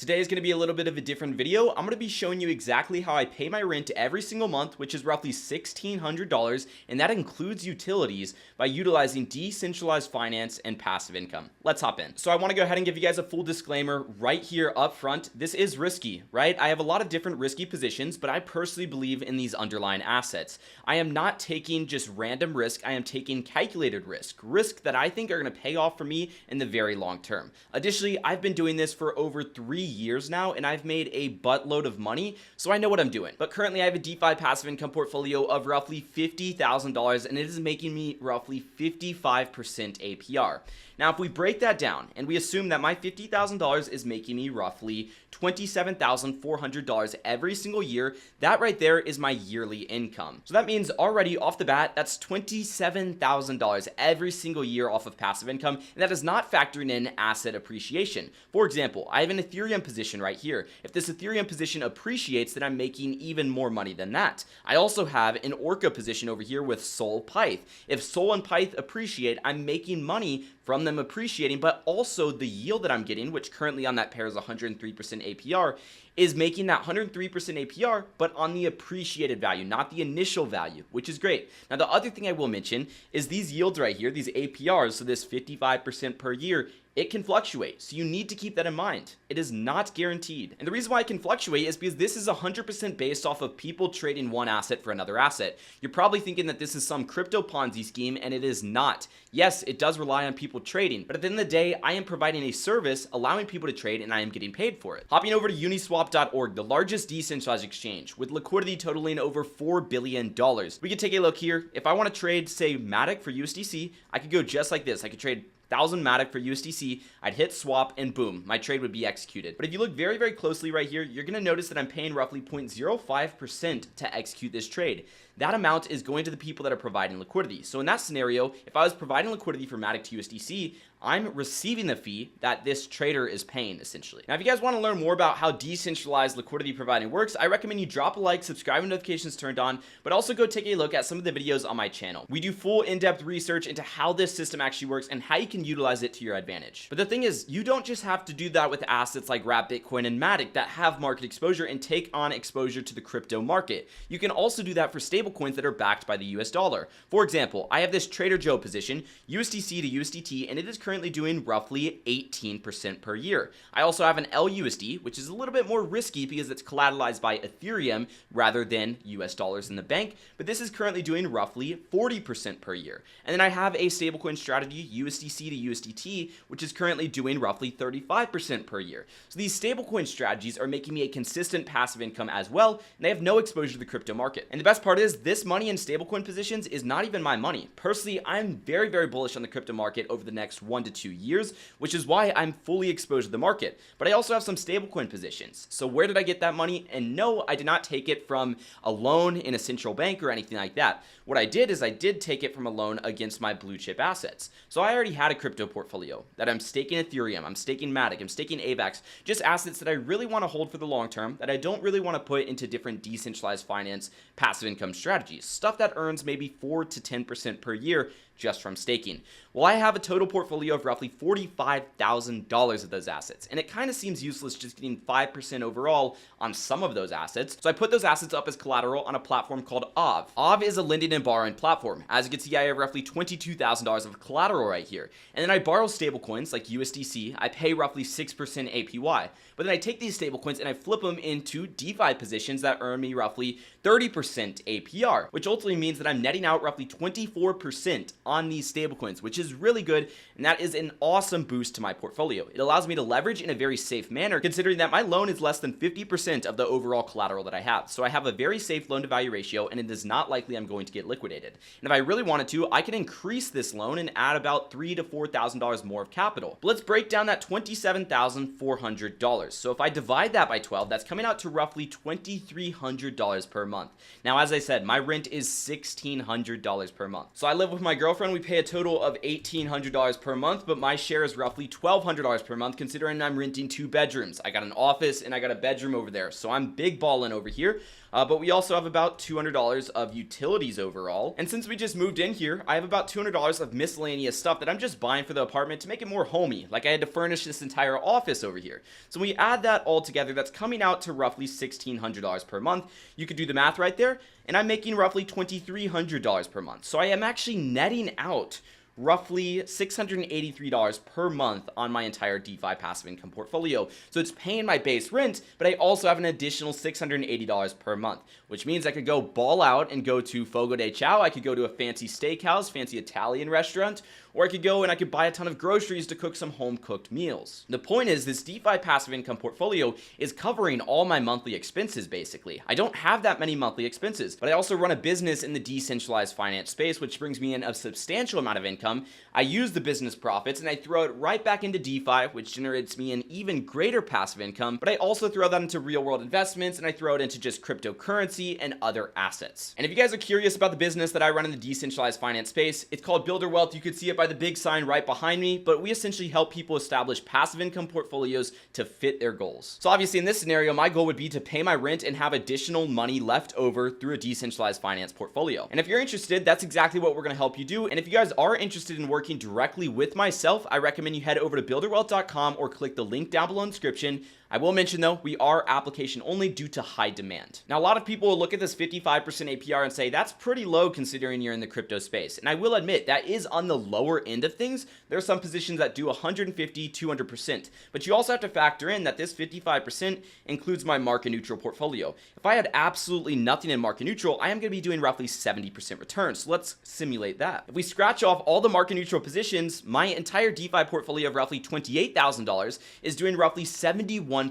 Today is going to be a little bit of a different video. I'm going to be showing you exactly how I pay my rent every single month, which is roughly $1,600, and that includes utilities by utilizing decentralized finance and passive income. Let's hop in. So I want to go ahead and give you guys a full disclaimer right here up front. This is risky, right? I have a lot of different risky positions, but I personally believe in these underlying assets. I am not taking just random risk. I am taking calculated risk that I think are going to pay off for me in the very long term. Additionally, I've been doing this for over 3 years now, and I've made a buttload of money, so I know what I'm doing. But currently I have a DeFi passive income portfolio of roughly $50,000, and it is making me roughly 55% APR. Now, if we break that down and we assume that my $50,000 is making me roughly $27,400 every single year, that right there is my yearly income. So that means already off the bat, that's $27,000 every single year off of passive income, and that is not factoring in asset appreciation. For example, I have an Ethereum position right here. If this Ethereum position appreciates, then I'm making even more money than that. I also have an Orca position over here with Sol Pyth. If Sol and Pyth appreciate, I'm making money from them appreciating, but also the yield that I'm getting, which currently on that pair is 103% APR, is making that 103% APR, but on the appreciated value, not the initial value, which is great. Now, the other thing I will mention is these yields right here, these APRs, so this 55% per year, it can fluctuate, so you need to keep that in mind. It is not guaranteed. And the reason why it can fluctuate is because this is 100% based off of people trading one asset for another asset. You're probably thinking that this is some crypto Ponzi scheme, and it is not. Yes, it does rely on people trading, but at the end of the day, I am providing a service allowing people to trade, and I am getting paid for it. Hopping over to uniswap.org, the largest decentralized exchange, with liquidity totaling over $4 billion. We can take a look here. If I want to trade, say, Matic for USDC, I could go just like this. I could trade 1,000 Matic for USDC, I'd hit swap, and boom, my trade would be executed. But if you look very, very closely right here, you're going to notice that I'm paying roughly 0.05% to execute this trade. That amount is going to the people that are providing liquidity. So in that scenario, if I was providing liquidity for Matic to USDC, I'm receiving the fee that this trader is paying, essentially. Now, if you guys want to learn more about how decentralized liquidity providing works, I recommend you drop a like, subscribe, and notifications turned on, but also go take a look at some of the videos on my channel. We do full in-depth research into how this system actually works and how you can utilize it to your advantage. But the thing is, you don't just have to do that with assets like Wrap Bitcoin and Matic that have market exposure and take on exposure to the crypto market. You can also do that for stablecoins that are backed by the US dollar. For example, I have this Trader Joe position, USDC to USDT, and it is currently doing roughly 18% per year. I also have an LUSD, which is a little bit more risky because it's collateralized by Ethereum rather than US dollars in the bank, but this is currently doing roughly 40% per year. And then I have a stablecoin strategy, USDC to USDT, which is currently doing roughly 35% per year. So these stablecoin strategies are making me a consistent passive income as well, and they have no exposure to the crypto market. And the best part is this money in stablecoin positions is not even my money. Personally, I'm very, very bullish on the crypto market over the next 1 to 2 years, which is why I'm fully exposed to the market. But I also have some stablecoin positions. So where did I get that money? And no, I did not take it from a loan in a central bank or anything like that. What I did is I did take it from a loan against my blue chip assets. So I already had a crypto portfolio that I'm staking Ethereum, I'm staking Matic, I'm staking AVAX, just assets that I really want to hold for the long term, that I don't really want to put into different decentralized finance passive income strategies, stuff that earns maybe 4 to 10% per year just from staking. Well, I have a total portfolio of roughly $45,000 of those assets, and it kind of seems useless just getting 5% overall on some of those assets. So I put those assets up as collateral on a platform called Aave. Aave is a lending and borrowing platform. As you can see, I have roughly $22,000 of collateral right here. And then I borrow stablecoins like USDC. I pay roughly 6% APY. But then I take these stablecoins and I flip them into DeFi positions that earn me roughly 30% APR, which ultimately means that I'm netting out roughly 24% on these stablecoins, which is really good, and that is an awesome boost to my portfolio. It allows me to leverage in a very safe manner, considering that my loan is less than 50% of the overall collateral that I have. So I have a very safe loan to value ratio, and it is not likely I'm going to get liquidated. And if I really wanted to, I can increase this loan and add about $3,000 to $4,000 more of capital. But let's break down that $27,400. So if I divide that by 12, that's coming out to roughly $2,300 per month. Now, as I said, my rent is $1,600 per month. So I live with my girlfriend girlfriend, we pay a total of $1,800 per month, but my share is roughly $1,200 per month considering I'm renting 2 bedrooms. I got an office and I got a bedroom over there, so I'm big ballin' over here. But we also have about $200 of utilities overall. And since we just moved in here, I have about $200 of miscellaneous stuff that I'm just buying for the apartment to make it more homey. Like I had to furnish this entire office over here. So when we add that all together, that's coming out to roughly $1,600 per month. You could do the math right there. And I'm making roughly $2,300 per month. So I am actually netting out roughly $683 per month on my entire DeFi passive income portfolio. So it's paying my base rent, but I also have an additional $680 per month, which means I could go ball out and go to Fogo de Chao. I could go to a fancy steakhouse, fancy Italian restaurant, or I could go and I could buy a ton of groceries to cook some home cooked meals. The point is this DeFi passive income portfolio is covering all my monthly expenses basically. I don't have that many monthly expenses, but I also run a business in the decentralized finance space, which brings me in a substantial amount of income. I use the business profits and I throw it right back into DeFi, which generates me an even greater passive income, but I also throw that into real world investments and I throw it into just cryptocurrency and other assets. And if you guys are curious about the business that I run in the decentralized finance space, it's called Builder Wealth. You could see it by the big sign right behind me, but we essentially help people establish passive income portfolios to fit their goals. So obviously in this scenario, my goal would be to pay my rent and have additional money left over through a decentralized finance portfolio. And if you're interested, that's exactly what we're going to help you do. And if you guys are interested in working directly with myself, I recommend you head over to builderwealth.com or click the link down below in the description. I will mention though, we are application only due to high demand. Now, a lot of people will look at this 55% APR and say that's pretty low considering you're in the crypto space. And I will admit that is on the lower end of things. There are some positions that do 150, 200%, but you also have to factor in that this 55% includes my market neutral portfolio. If I had absolutely nothing in market neutral, I am going to be doing roughly 70% return. So let's simulate that. If we scratch off all the market neutral positions, my entire DeFi portfolio of roughly $28,000 is doing roughly 71%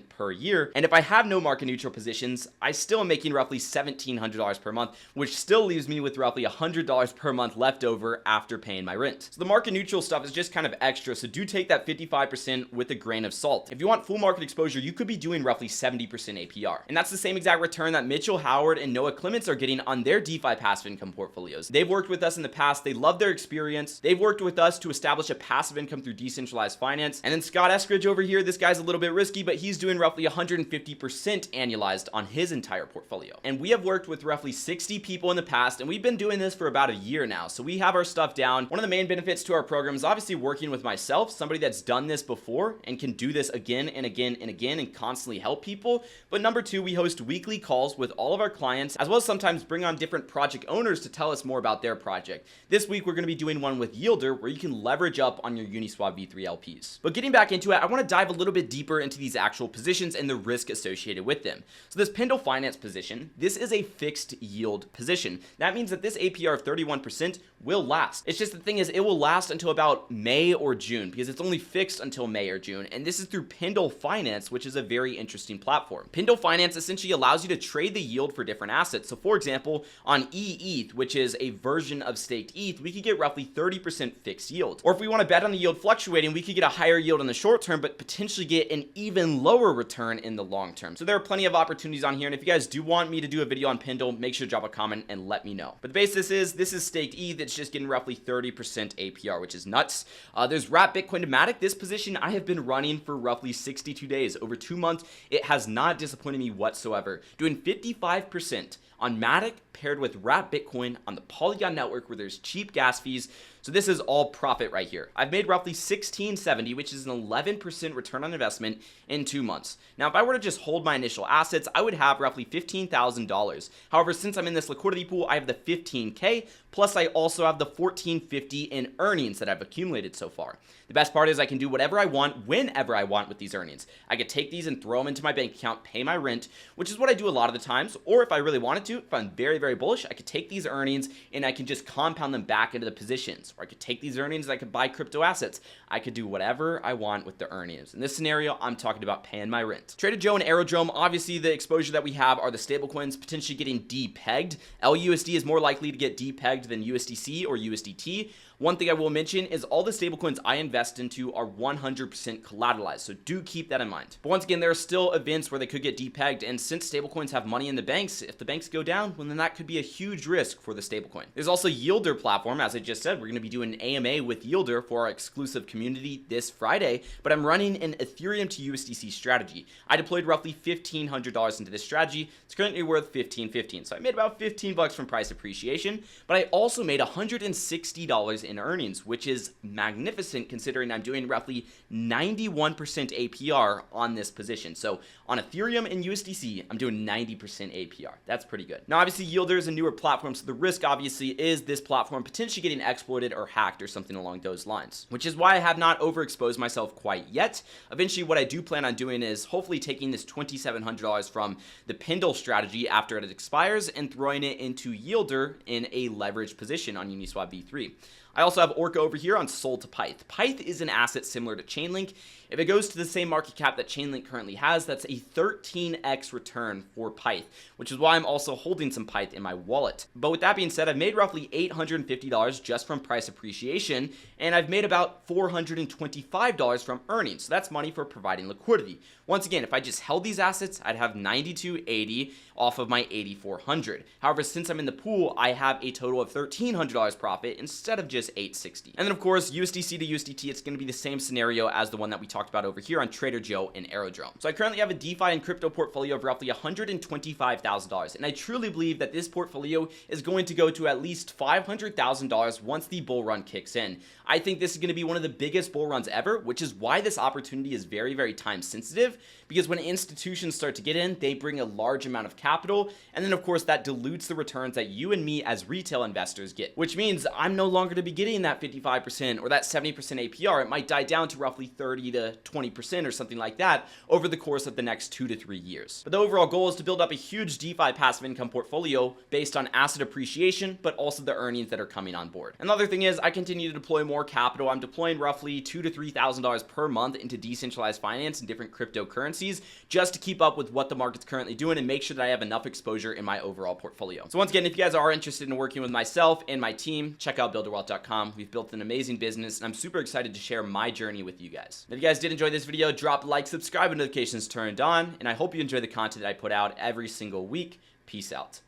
per year. And if I have no market neutral positions, I still am making roughly $1,700 per month, which still leaves me with roughly $100 per month left over after paying my rent. So the market neutral stuff is just kind of extra. So do take that 55% with a grain of salt. If you want full market exposure, you could be doing roughly 70% APR. And that's the same exact return that Mitchell Howard and Noah Clements are getting on their DeFi passive income portfolios. They've worked with us in the past. They love their experience. They've worked with us to establish a passive income through decentralized finance. And then Scott Eskridge over here, this guy's a little bit risky, but he's doing roughly 150% annualized on his entire portfolio. And we have worked with roughly 60 people in the past, and we've been doing this for about a year now. So we have our stuff down. One of the main benefits to our program is obviously working with myself, somebody that's done this before and can do this again and again and again and constantly help people. But number two, we host weekly calls with all of our clients, as well as sometimes bring on different project owners to tell us more about their project. This week, we're going to be doing one with Yielder, where you can leverage up on your Uniswap V3 LPs. But getting back into it, I want to dive a little bit deeper into these actual positions and the risk associated with them. So this Pendle Finance position, this is a fixed yield position. That means that this APR of 31% will last. It's just the thing is it will last until about May or June because it's only fixed until May or June. And this is through Pendle Finance, which is a very interesting platform. Pendle Finance essentially allows you to trade the yield for different assets. So for example, on EETH, which is a version of staked ETH, we could get roughly 30% fixed yield. Or if we want to bet on the yield fluctuating, we could get a higher yield in the short term, but potentially get an even lower return in the long term. So there are plenty of opportunities on here. And if you guys do want me to do a video on Pendle, make sure to drop a comment and let me know. But the basis is this is staked ETH. It's just getting roughly 30% APR, which is nuts. There's Wrap Bitcoin to Matic. This position I have been running for roughly 62 days, over 2 months. It has not disappointed me whatsoever. Doing 55% on Matic paired with Wrap Bitcoin on the Polygon network where there's cheap gas fees. So this is all profit right here. I've made roughly $16.70, which is an 11% return on investment in 2 months. Now, if I were to just hold my initial assets, I would have roughly $15,000. However, since I'm in this liquidity pool, I have the 15K, plus I also have the 1450 in earnings that I've accumulated so far. The best part is I can do whatever I want, whenever I want with these earnings. I could take these and throw them into my bank account, pay my rent, which is what I do a lot of the times. Or if I really wanted to, if I'm very, very bullish, I could take these earnings and I can just compound them back into the positions. Or I could take these earnings and I could buy crypto assets. I could do whatever I want with the earnings. In this scenario, I'm talking about paying my rent. Trader Joe and Aerodrome, obviously the exposure that we have are the stablecoins potentially getting depegged. LUSD is more likely to get depegged than USDC or USDT. One thing I will mention is all the stablecoins I invest into are 100% collateralized, so do keep that in mind. But once again, there are still events where they could get depegged, and since stablecoins have money in the banks, if the banks go down, well, then that could be a huge risk for the stablecoin. There's also Yielder platform. As I just said, we're going to be doing an AMA with Yielder for our exclusive community this Friday, but I'm running an Ethereum to USDC strategy. I deployed roughly $1,500 into this strategy. It's currently worth $15.15, so I made about $15 from price appreciation, but I also made $160 in earnings, which is magnificent considering I'm doing roughly 91% APR on this position. So on Ethereum and USDC, I'm doing 90% APR. That's pretty good. Now, obviously, Yielder is a newer platform, so the risk obviously is this platform potentially getting exploited or hacked or something along those lines, which is why I have not overexposed myself quite yet. Eventually, what I do plan on doing is hopefully taking this $2,700 from the Pendle strategy after it expires and throwing it into Yielder in a leveraged position on Uniswap v3. I also have Orca over here on sold to Pyth. Pyth is an asset similar to Chainlink. If it goes to the same market cap that Chainlink currently has, that's a 13x return for Pyth, which is why I'm also holding some Pyth in my wallet. But with that being said, I've made roughly $850 just from price appreciation, and I've made about $425 from earnings. So that's money for providing liquidity. Once again, if I just held these assets, I'd have $92.80 off of my $8,400. However, since I'm in the pool, I have a total of $1,300 profit instead of just $860. And then of course, USDC to USDT, it's going to be the same scenario as the one that we talked about over here on Trader Joe and Aerodrome. So I currently have a DeFi and crypto portfolio of roughly $125,000, and I truly believe that this portfolio is going to go to at least $500,000 once the bull run kicks in. I think this is going to be one of the biggest bull runs ever, which is why this opportunity is very, very time sensitive, because when institutions start to get in, they bring a large amount of capital, and then of course that dilutes the returns that you and me as retail investors get, which means I'm no longer to be getting that 55% or that 70% APR. It might die down to roughly 30 to 20% or something like that over the course of the next 2 to 3 years. But the overall goal is to build up a huge DeFi passive income portfolio based on asset appreciation, but also the earnings that are coming on board. Another thing is I continue to deploy more capital. I'm deploying roughly $2,000 to $3,000 per month into decentralized finance and different cryptocurrencies just to keep up with what the market's currently doing and make sure that I have enough exposure in my overall portfolio. So once again, if you guys are interested in working with myself and my team, check out builderwealth.com. We've built an amazing business, and I'm super excited to share my journey with you guys. If you guys did enjoy this video, drop a like, subscribe, and notifications turned on, and I hope you enjoy the content that I put out every single week. Peace out.